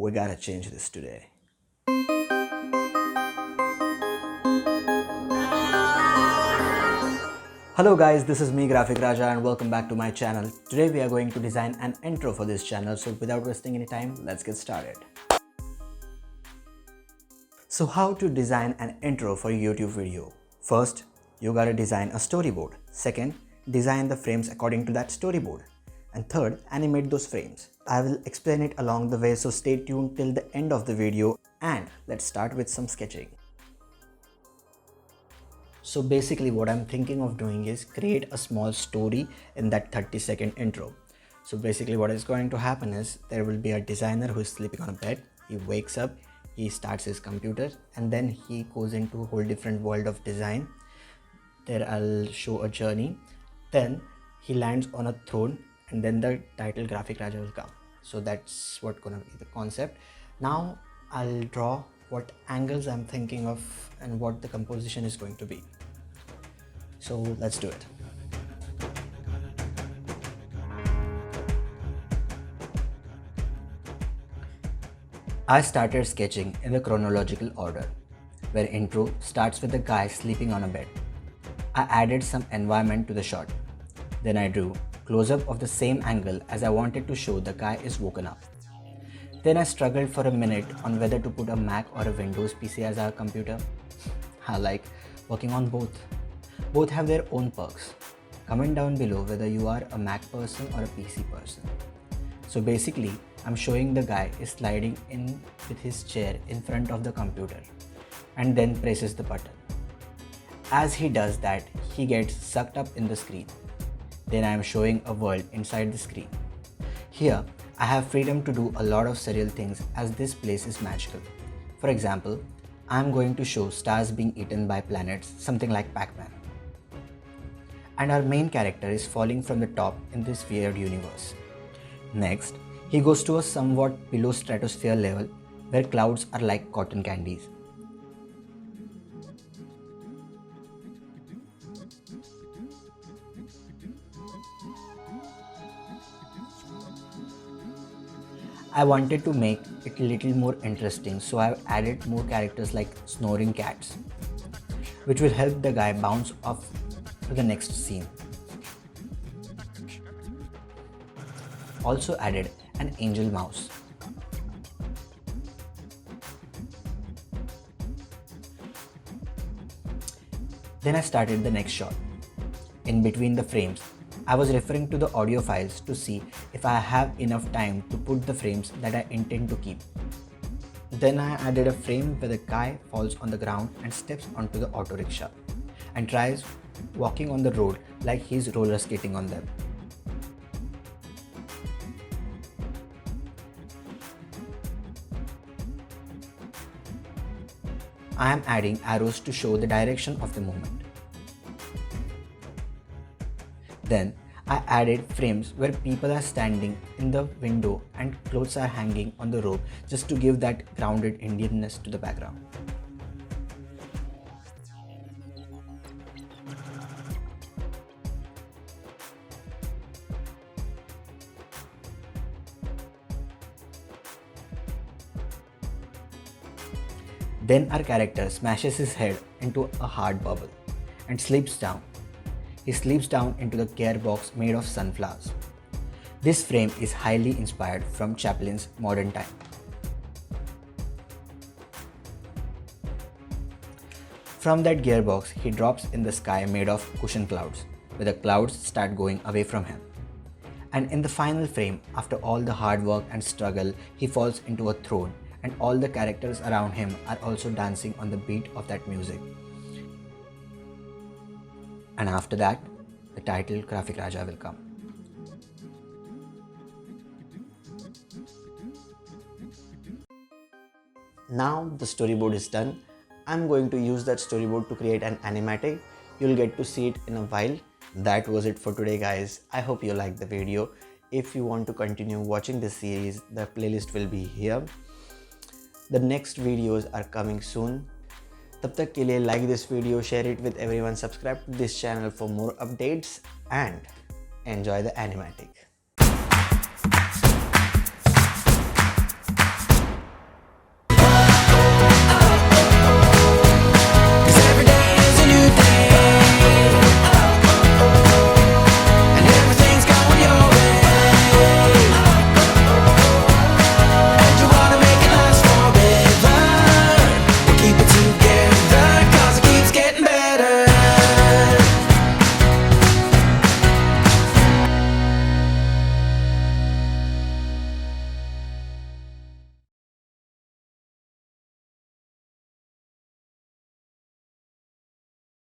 We gotta change this today. Hello guys, this is me Graphic Raja and welcome back to my channel. Today we are going to design an intro for this channel, so without wasting any time, let's get started. So how to design an intro for a YouTube video? First, you gotta design a storyboard. Second, design the frames according to that storyboard. And third, animate those frames. I will explain it along the way, so stay tuned till the end of the video and let's start with some sketching. So basically what I'm thinking of doing is create a small story in that 30-second intro. So basically what is going to happen is there will be a designer who is sleeping on a bed. He wakes up, he starts his computer and then he goes into a whole different world of design. There I'll show a journey. Then he lands on a throne and then the title Graphic Raja will come. So that's what gonna be the concept. Now I'll draw what angles I'm thinking of and what the composition is going to be. So let's do it. I started sketching in the chronological order, where intro starts with the guy sleeping on a bed. I added some environment to the shot. Then I drew close-up of the same angle as I wanted to show the guy is woken up. Then I struggled for a minute on whether to put a Mac or a Windows PC as our computer. I like working on both. Both have their own perks. Comment down below whether you are a Mac person or a PC person. So basically, I'm showing the guy is sliding in with his chair in front of the computer and then presses the button. As he does that, he gets sucked up in the screen. Then I am showing a world inside the screen. Here, I have freedom to do a lot of surreal things as this place is magical. For example, I am going to show stars being eaten by planets, something like Pac-Man. And our main character is falling from the top in this weird universe. Next, he goes to a somewhat below stratosphere level where clouds are like cotton candies. I wanted to make it a little more interesting, so I've added more characters like snoring cats, which will help the guy bounce off to the next scene. Also added an angel mouse. Then I started the next shot. In between the frames, I was referring to the audio files to see if I have enough time to put the frames that I intend to keep. Then I added a frame where the guy falls on the ground and steps onto the auto rickshaw and tries walking on the road like he's roller skating on them. I am adding arrows to show the direction of the movement. Then I added frames where people are standing in the window and clothes are hanging on the rope just to give that grounded Indianness to the background. Then our character smashes his head into a hard bubble and sleeps down. He sleeps down into the gearbox made of sunflowers. This frame is highly inspired from Chaplin's Modern Time. From that gearbox, he drops in the sky made of cushion clouds, where the clouds start going away from him. And in the final frame, after all the hard work and struggle, he falls into a throne and all the characters around him are also dancing on the beat of that music. And after that, the title Graphic Raja will come. Now the storyboard is done. I'm going to use that storyboard to create an animatic. You'll get to see it in a while. That was it for today guys. I hope you liked the video. If you want to continue watching this series, the playlist will be here. The next videos are coming soon. तब तक के लिए like this video, share it with everyone, subscribe to this channel for more updates and enjoy the animatic.